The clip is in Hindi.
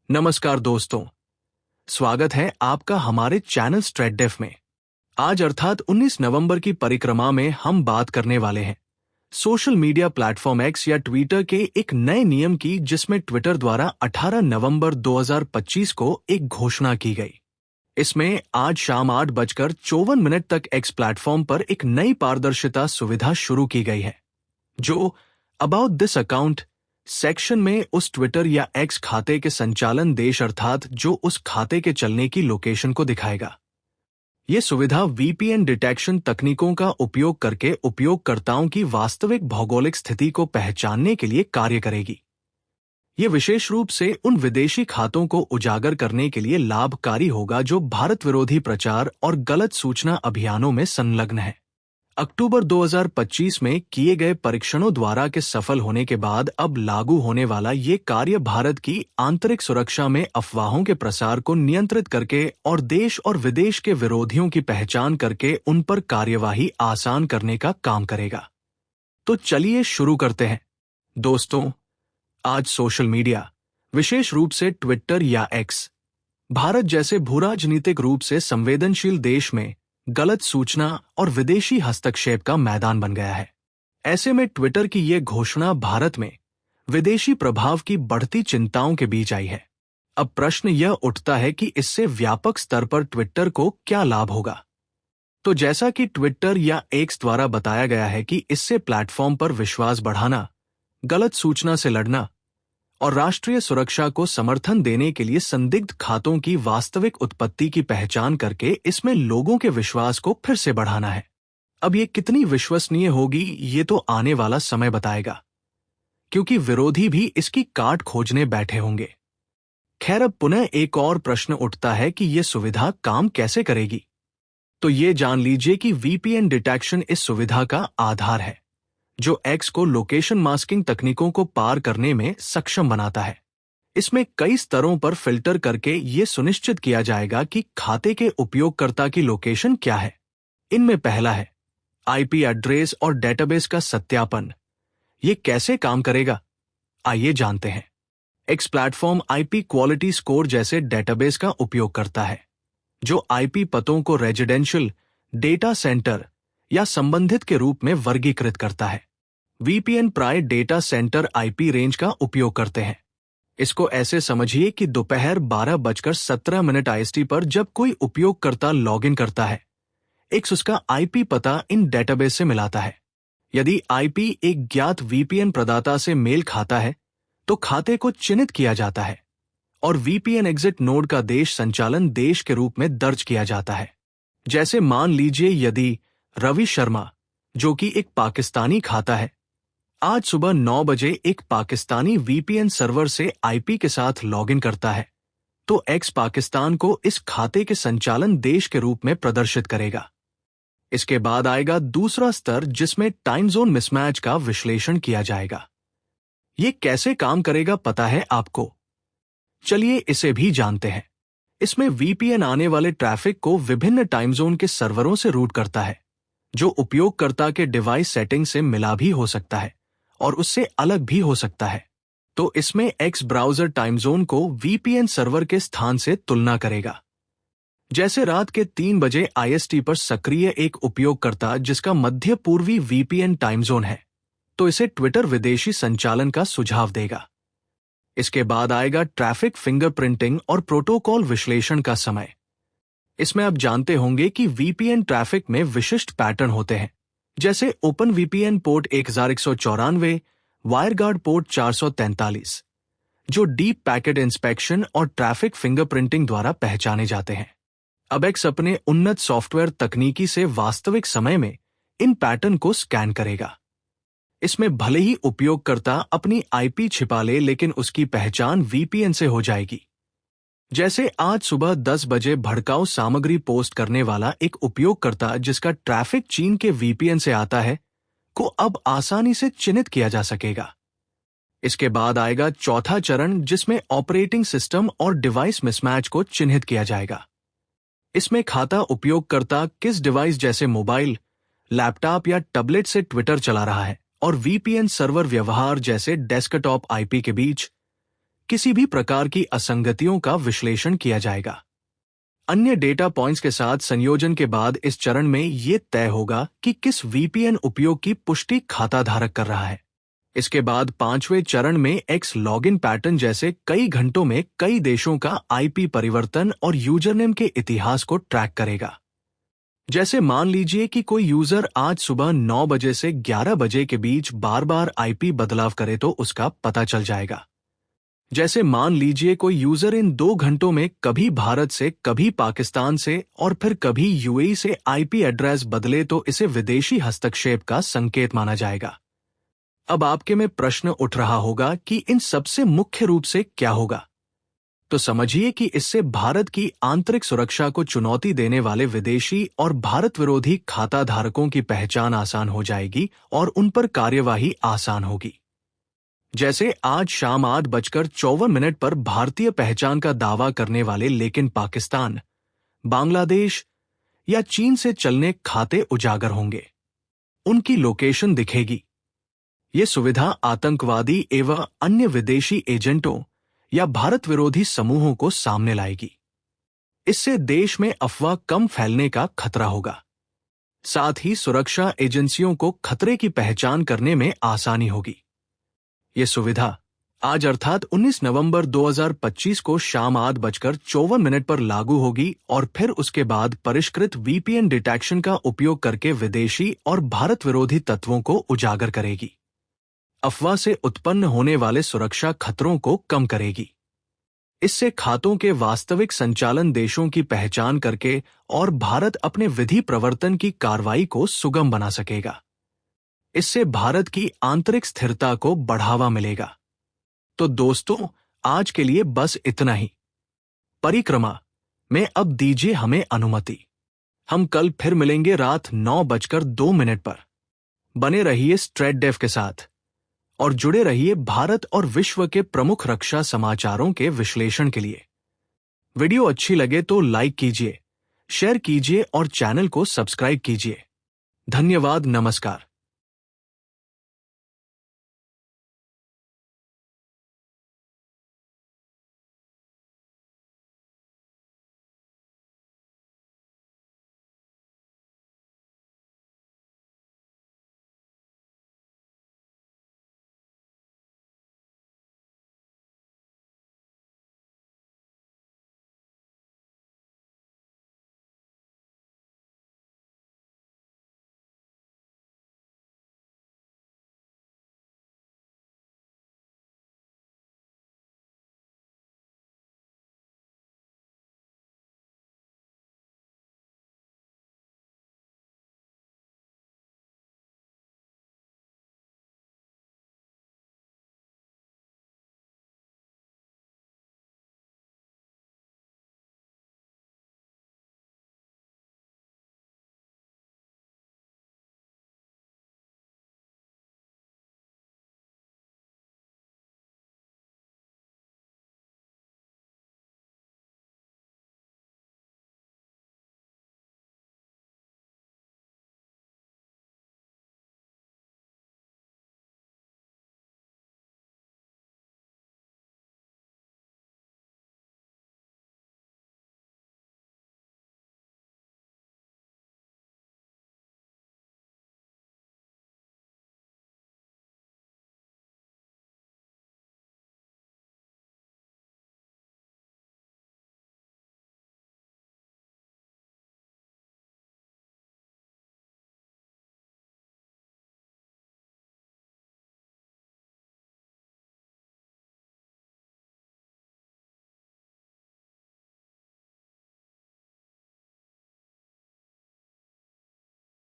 नमस्कार दोस्तों, स्वागत है आपका हमारे चैनल स्ट्रेटडेफ में। आज अर्थात 19 नवंबर की परिक्रमा में हम बात करने वाले हैं सोशल मीडिया प्लेटफॉर्म एक्स या ट्विटर के एक नए नियम की, जिसमें ट्विटर द्वारा 18 नवंबर 2025 को एक घोषणा की गई। इसमें आज शाम 8:54 तक एक्स प्लेटफॉर्म पर एक नई पारदर्शिता सुविधा शुरू की गई है, जो अबाउट दिस अकाउंट सेक्शन में उस ट्विटर या एक्स खाते के संचालन देश अर्थात जो उस खाते के चलने की लोकेशन को दिखाएगा। ये सुविधा वीपीएन डिटेक्शन तकनीकों का उपयोग करके उपयोगकर्ताओं की वास्तविक भौगोलिक स्थिति को पहचानने के लिए कार्य करेगी। ये विशेष रूप से उन विदेशी खातों को उजागर करने के लिए लाभकारी होगा जो भारत विरोधी प्रचार और गलत सूचना अभियानों में संलग्न है। अक्टूबर 2025 में किए गए परीक्षणों द्वारा के सफल होने के बाद अब लागू होने वाला ये कार्य भारत की आंतरिक सुरक्षा में अफवाहों के प्रसार को नियंत्रित करके और देश और विदेश के विरोधियों की पहचान करके उन पर कार्यवाही आसान करने का काम करेगा। तो चलिए शुरू करते हैं। दोस्तों, आज सोशल मीडिया, विशेष रूप से ट्विटर या एक्स, भारत जैसे भूराजनीतिक रूप से संवेदनशील देश में गलत सूचना और विदेशी हस्तक्षेप का मैदान बन गया है। ऐसे में ट्विटर की ये घोषणा भारत में विदेशी प्रभाव की बढ़ती चिंताओं के बीच आई है। अब प्रश्न यह उठता है कि इससे व्यापक स्तर पर ट्विटर को क्या लाभ होगा। तो जैसा कि ट्विटर या एक्स द्वारा बताया गया है कि इससे प्लेटफॉर्म पर विश्वास बढ़ाना, गलत सूचना से लड़ना और राष्ट्रीय सुरक्षा को समर्थन देने के लिए संदिग्ध खातों की वास्तविक उत्पत्ति की पहचान करके इसमें लोगों के विश्वास को फिर से बढ़ाना है। अब ये कितनी विश्वसनीय होगी ये तो आने वाला समय बताएगा, क्योंकि विरोधी भी इसकी काट खोजने बैठे होंगे। खैर, अब पुनः एक और प्रश्न उठता है कि ये सुविधा काम कैसे करेगी। तो ये जान लीजिए कि वीपीएन डिटेक्शन इस सुविधा का आधार है, जो एक्स को लोकेशन मास्किंग तकनीकों को पार करने में सक्षम बनाता है। इसमें कई स्तरों पर फिल्टर करके ये सुनिश्चित किया जाएगा कि खाते के उपयोगकर्ता की लोकेशन क्या है। इनमें पहला है आईपी एड्रेस और डेटाबेस का सत्यापन। ये कैसे काम करेगा, आइए जानते हैं। X platform IP quality score जैसे डेटाबेस का उपयोग करता है, जो आईपी पतों को रेजिडेंशियल, डेटा सेंटर या संबंधित के रूप में वर्गीकृत करता है। वीपीएन प्राय डेटा सेंटर आईपी रेंज का उपयोग करते हैं। इसको ऐसे समझिए कि दोपहर 12:17 आईएसटी पर जब कोई उपयोगकर्ता लॉगिन करता है, एक्स उसका आईपी पता इन डेटाबेस से मिलाता है। यदि आईपी एक ज्ञात वीपीएन प्रदाता से मेल खाता है, तो खाते को चिन्हित किया जाता है और वीपीएन एग्जिट नोड का देश संचालन देश के रूप में दर्ज किया जाता है। जैसे मान लीजिए यदि रवि शर्मा, जो कि एक पाकिस्तानी खाता है, आज सुबह 9 बजे एक पाकिस्तानी वीपीएन सर्वर से आईपी के साथ लॉगिन करता है, तो एक्स पाकिस्तान को इस खाते के संचालन देश के रूप में प्रदर्शित करेगा। इसके बाद आएगा दूसरा स्तर, जिसमें टाइम जोन मिसमैच का विश्लेषण किया जाएगा। ये कैसे काम करेगा पता है आपको? चलिए इसे भी जानते हैं। इसमें वीपीएन आने वाले ट्रैफिक को विभिन्न टाइम जोन के सर्वरों से रूट करता है, जो उपयोगकर्ता के डिवाइस सेटिंग से मिला भी हो सकता है और उससे अलग भी हो सकता है। तो इसमें एक्स ब्राउज़र टाइम जोन को वीपीएन सर्वर के स्थान से तुलना करेगा। जैसे रात के 3 बजे आईएसटी पर सक्रिय एक उपयोगकर्ता जिसका मध्य पूर्वी वीपीएन टाइम जोन है, तो इसे ट्विटर विदेशी संचालन का सुझाव देगा। इसके बाद आएगा ट्रैफिक फिंगरप्रिंटिंग और प्रोटोकॉल विश्लेषण का समय। इसमें आप जानते होंगे कि वीपीएन ट्रैफिक में विशिष्ट पैटर्न होते हैं, जैसे open VPN port 1194, WireGuard port 443, जो डीप पैकेट इंस्पेक्शन और ट्रैफिक फिंगरप्रिंटिंग द्वारा पहचाने जाते हैं। अब एक्स अपने उन्नत सॉफ्टवेयर तकनीकी से वास्तविक समय में इन पैटर्न को स्कैन करेगा। इसमें भले ही उपयोगकर्ता अपनी आईपी छिपा ले, लेकिन उसकी पहचान वीपीएन से हो जाएगी। जैसे आज सुबह 10 बजे भड़काऊ सामग्री पोस्ट करने वाला एक उपयोगकर्ता जिसका ट्रैफिक चीन के वीपीएन से आता है, को अब आसानी से चिन्हित किया जा सकेगा। इसके बाद आएगा चौथा चरण, जिसमें ऑपरेटिंग सिस्टम और डिवाइस मिसमैच को चिन्हित किया जाएगा। इसमें खाता उपयोगकर्ता किस डिवाइस जैसे मोबाइल, लैपटॉप या टैबलेट से ट्विटर चला रहा है और वीपीएन सर्वर व्यवहार जैसे डेस्कटॉप आईपी के बीच किसी भी प्रकार की असंगतियों का विश्लेषण किया जाएगा। अन्य डेटा पॉइंट्स के साथ संयोजन के बाद इस चरण में ये तय होगा कि किस वीपीएन उपयोग की पुष्टि खाता धारक कर रहा है। इसके बाद 5वें चरण में एक्स लॉगिन पैटर्न जैसे कई घंटों में कई देशों का आईपी परिवर्तन और यूजरनेम के इतिहास को ट्रैक करेगा। जैसे मान लीजिए कि कोई यूजर आज सुबह 9 बजे से 11 बजे के बीच बार बार आईपी बदलाव करे तो उसका पता चल जाएगा। जैसे मान लीजिए कोई यूजर इन 2 घंटों में कभी भारत से, कभी पाकिस्तान से और फिर कभी यूएई से आईपी एड्रेस बदले तो इसे विदेशी हस्तक्षेप का संकेत माना जाएगा। अब आपके में प्रश्न उठ रहा होगा कि इन सबसे मुख्य रूप से क्या होगा? तो समझिए कि इससे भारत की आंतरिक सुरक्षा को चुनौती देने वाले विदेशी और भारत विरोधी खाता धारकों की पहचान आसान हो जाएगी और उन पर कार्यवाही आसान होगी। जैसे आज शाम 8:54 पर भारतीय पहचान का दावा करने वाले लेकिन पाकिस्तान, बांग्लादेश या चीन से चलने खाते उजागर होंगे। उनकी लोकेशन दिखेगी। ये सुविधा आतंकवादी एवं अन्य विदेशी एजेंटों या भारत विरोधी समूहों को सामने लाएगी। इससे देश में अफवाह कम फैलने का खतरा होगा। साथ ही सुरक्षा एजेंसियों को खतरे की पहचान करने में आसानी होगी। ये सुविधा आज अर्थात 19 नवंबर 2025 को शाम 8:54 पर लागू होगी और फिर उसके बाद परिष्कृत वीपीएन डिटेक्शन का उपयोग करके विदेशी और भारत विरोधी तत्वों को उजागर करेगी। अफवाह से उत्पन्न होने वाले सुरक्षा खतरों को कम करेगी। इससे खातों के वास्तविक संचालन देशों की पहचान करके और भारत अपने विधि प्रवर्तन की कार्रवाई को सुगम बना सकेगा। इससे भारत की आंतरिक स्थिरता को बढ़ावा मिलेगा। तो दोस्तों, आज के लिए बस इतना ही। परिक्रमा में अब दीजिए हमें अनुमति। हम कल फिर मिलेंगे रात 9:02 पर। बने रहिए स्ट्रेटडेफ के साथ और जुड़े रहिए भारत और विश्व के प्रमुख रक्षा समाचारों के विश्लेषण के लिए। वीडियो अच्छी लगे तो लाइक कीजिए, शेयर कीजिए और चैनल को सब्सक्राइब कीजिए। धन्यवाद। नमस्कार।